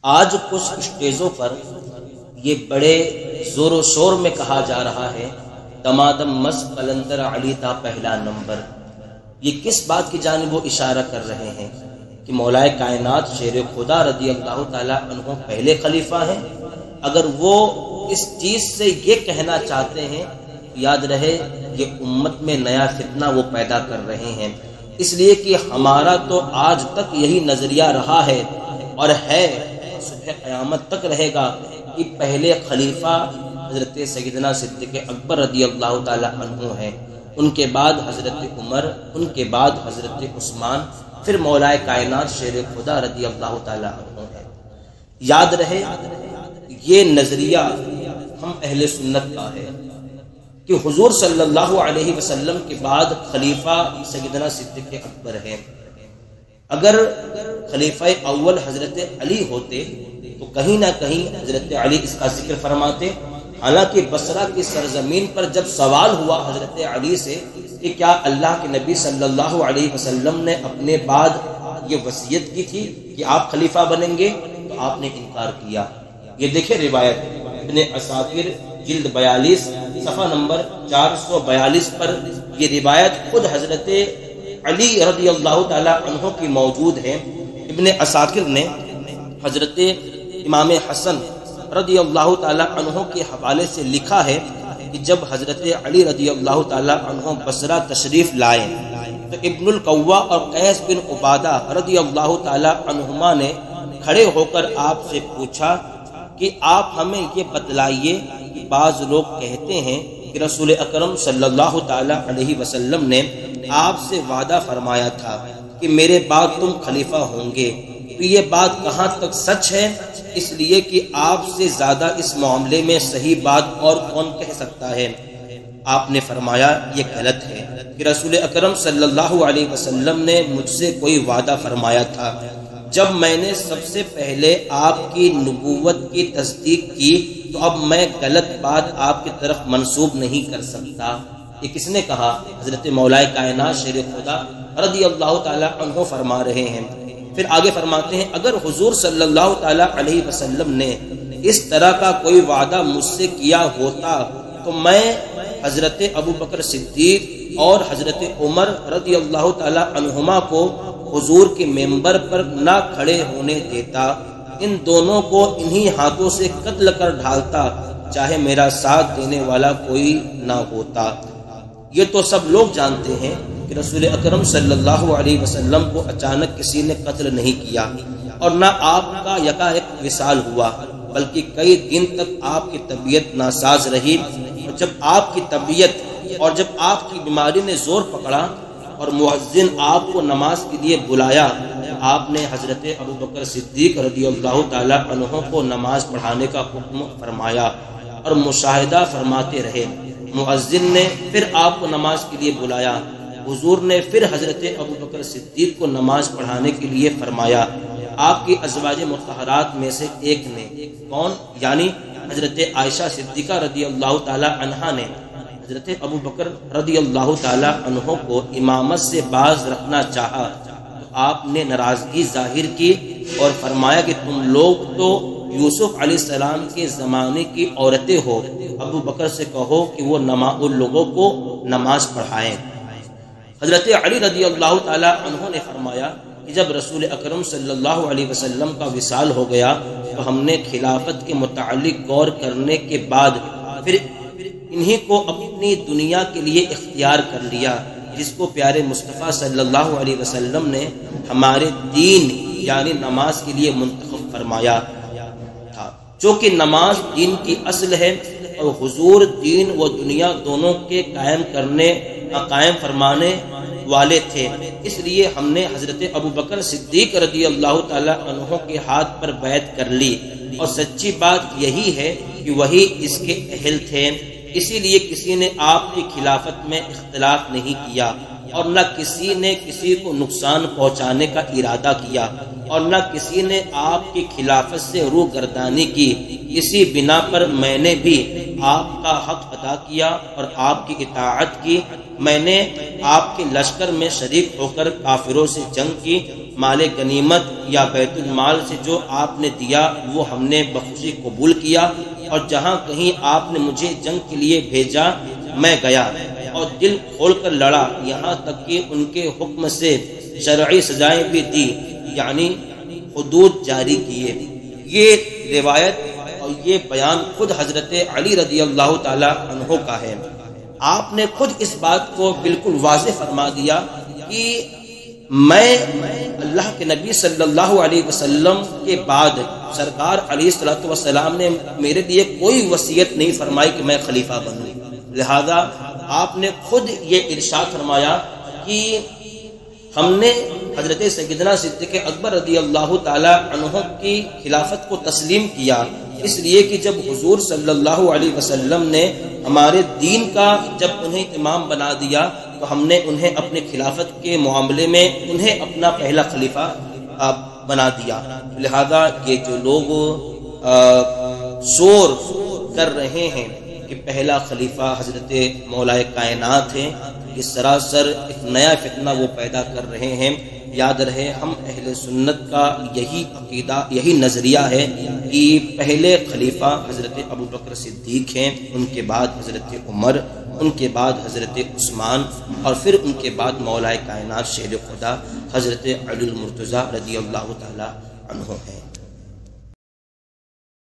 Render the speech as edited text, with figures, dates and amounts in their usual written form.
آج کچھ اسٹیجوں پر یہ بڑے زور و شور میں کہا جا رہا ہے دمادم مست قلندر علی تھا پہلا نمبر۔ یہ کس بات کی جانب وہ اشارہ کر رہے ہیں کہ مولا کائنات شیر خدا رضی اللہ تعالیٰ عنہ پہلے خلیفہ ہیں؟ اگر وہ اس چیز سے یہ کہنا چاہتے ہیں یاد رہے یہ امت میں نیا فتنہ وہ پیدا کر رہے ہیں، اس لیے کہ ہمارا تو آج تک یہی نظریہ رہا ہے اور ہے، صبح قیامت تک رہے گا کہ پہلے خلیفہ حضرت سیدنا صدیق اکبر رضی اللہ تعالی عنہ ہیں، ان کے بعد حضرت عمر، ان کے بعد حضرت عثمان، پھر مولا کائنات شیر خدا رضی اللہ تعالی عنہ ہیں۔ یاد رہے یہ نظریہ ہم اہل سنت کا ہے کہ حضور صلی اللہ علیہ وسلم کے بعد خلیفہ سیدنا صدیق اکبر ہیں۔ اگر خلیفہ اول حضرت علی ہوتے تو کہیں نہ کہیں حضرت علی اس کا ذکر فرماتے۔ حالانکہ بصرہ کی سرزمین پر جب سوال ہوا حضرت علی سے کہ کیا اللہ کے نبی صلی اللہ علیہ وسلم نے اپنے بعد یہ وصیت کی تھی کہ آپ خلیفہ بنیں گے، تو آپ نے انکار کیا۔ یہ دیکھیں روایت ابن اساکر جلد 42 صفحہ نمبر 442 پر یہ روایت خود حضرت علی رضی اللہ تعالی عنہ کی موجود ہے۔ ابن اساکر نے حضرت امام حسن رضی اللہ تعالی عنہ کے حوالے سے لکھا ہے کہ جب حضرت علی رضی اللہ تعالی عنہ بصرہ تشریف لائے تو ابن القوا اور قیس بن عبادہ رضی اللہ تعالی عنہما نے کھڑے ہو کر آپ سے پوچھا کہ آپ ہمیں یہ بتلائیے کہ بعض لوگ کہتے ہیں کہ رسول اکرم صلی اللہ تعالی علیہ وسلم نے آپ سے وعدہ فرمایا تھا کہ میرے بعد تم خلیفہ ہوں گے، تو یہ بات کہاں تک سچ ہے؟ اس لیے کہ آپ سے زیادہ اس معاملے میں صحیح بات اور کون کہہ سکتا ہے؟ آپ نے فرمایا یہ غلط ہے کہ رسول اکرم صلی اللہ علیہ وسلم نے مجھ سے کوئی وعدہ فرمایا تھا۔ جب میں نے سب سے پہلے آپ کی نبوت کی تصدیق کی تو اب میں غلط بات آپ کی طرف منسوب نہیں کر سکتا۔ یہ کس نے کہا؟ حضرت مولا کائنات شیر خدا رضی اللہ تعالی عنہ فرما رہے ہیں۔ پھر آگے فرماتے ہیں اگر حضور صلی اللہ تعالی علیہ وسلم نے اس طرح کا کوئی وعدہ مجھ سے کیا ہوتا تو میں حضرت ابو بکر صدیق اور حضرت عمر رضی اللہ تعالی عنہما کو حضور کے ممبر پر نہ کھڑے ہونے دیتا، ان دونوں کو انہی ہاتھوں سے قتل کر ڈھالتا، چاہے میرا ساتھ دینے والا کوئی نہ ہوتا۔ یہ تو سب لوگ جانتے ہیں کہ رسول اکرم صلی اللہ علیہ وسلم کو اچانک کسی نے قتل نہیں کیا اور نہ آپ کا یکایک وصال ہوا، بلکہ کئی دن تک آپ کی طبیعت ناساز رہی، اور جب آپ کی طبیعت اور جب آپ کی بیماری نے زور پکڑا اور مؤذن آپ کو نماز کے لیے بلایا، آپ نے حضرت ابو بکر صدیق رضی اللہ تعالی عنہ کو نماز پڑھانے کا حکم فرمایا اور مشاہدہ فرماتے رہے۔ مؤذن نے پھر آپ کو نماز کے لیے بلایا، حضور نے پھر حضرت ابو بکر صدیق کو نماز پڑھانے کے لیے فرمایا۔ آپ کی ازواج مطہرات میں سے ایک نے، کون؟ یعنی حضرت عائشہ صدیقہ رضی اللہ تعالی عنہا نے حضرت ابو بکر رضی اللہ تعالی عنہ کو امامت سے باز رکھنا چاہا تو آپ نے ناراضگی ظاہر کی اور فرمایا کہ تم لوگ تو یوسف علیہ السلام کے زمانے کی عورتیں ہو، ابو بکر سے کہو کہ وہ ان لوگوں کو نماز پڑھائیں۔ حضرت علی رضی اللہ تعالی عنہ نے فرمایا کہ جب رسول اکرم صلی اللہ علیہ وسلم کا وصال ہو گیا تو ہم نے خلافت کے متعلق غور کرنے کے بعد پھر انہی کو اپنی دنیا کے لیے اختیار کر لیا، جس کو پیارے مصطفیٰ صلی اللہ علیہ وسلم نے ہمارے دین یعنی نماز کے لیے منتخب فرمایا تھا، چونکہ نماز دین کی اصل ہے اور حضور دین و دنیا دونوں کے قائم فرمانے والے تھے۔ اس لیے ہم نے حضرت ابو بکر صدیق رضی اللہ تعالی عنہ کے ہاتھ پر بیعت کر لی، اور سچی بات یہی ہے کہ وہی اس کے اہل تھے، اسی لیے کسی نے آپ کی خلافت میں اختلاف نہیں کیا اور نہ کسی نے کسی کو نقصان پہنچانے کا ارادہ کیا اور نہ کسی نے آپ کی خلافت سے روگردانی کی۔ اسی بنا پر میں نے بھی آپ کا حق ادا کیا اور آپ کی اطاعت کی، میں نے آپ کے لشکر میں شریک ہو کر کافروں سے جنگ کی، مال غنیمت یا بیت المال سے جو آپ نے دیا وہ ہم نے بخوشی قبول کیا، اور جہاں کہیں آپ نے مجھے جنگ کے لیے بھیجا میں گیا اور دل کھول کر لڑا، یہاں تک کہ ان کے حکم سے شرعی سزائیں بھی دی، یعنی حدود جاری کیے۔ یہ روایت اور یہ بیان خود حضرت علی رضی اللہ تعالی عنہ کا ہے۔ آپ نے خود اس بات کو بالکل واضح فرما دیا کہ میں اللہ کے نبی صلی اللہ علیہ وسلم کے بعد سرکار علیہ الصلوۃ والسلام نے میرے لیے کوئی وصیت نہیں فرمائی کہ میں خلیفہ بنوں، لہذا آپ نے خود یہ ارشاد فرمایا کہ ہم نے حضرت سیدنا صدیق اکبر رضی اللہ تعالی عنہ کی خلافت کو تسلیم کیا، اس لیے کہ جب حضور صلی اللہ علیہ وسلم نے ہمارے دین کا جب انہیں امام بنا دیا تو ہم نے انہیں اپنے خلافت کے معاملے میں انہیں اپنا پہلا خلیفہ بنا دیا۔ لہذا یہ جو لوگ شور کر رہے ہیں کہ پہلا خلیفہ حضرت مولا کائنات ہیں، یہ سراسر ایک نیا فتنہ وہ پیدا کر رہے ہیں۔ یاد رہے ہم اہل سنت کا یہی عقیدہ، یہی نظریہ ہے کہ پہلے خلیفہ حضرت ابو بکر صدیق ہیں، ان کے بعد حضرت عمر، ان کے بعد حضرت عثمان، اور پھر ان کے بعد مولا کائنات شیر خدا حضرت علی المرتضیٰ رضی اللہ تعالی عنہ ہیں۔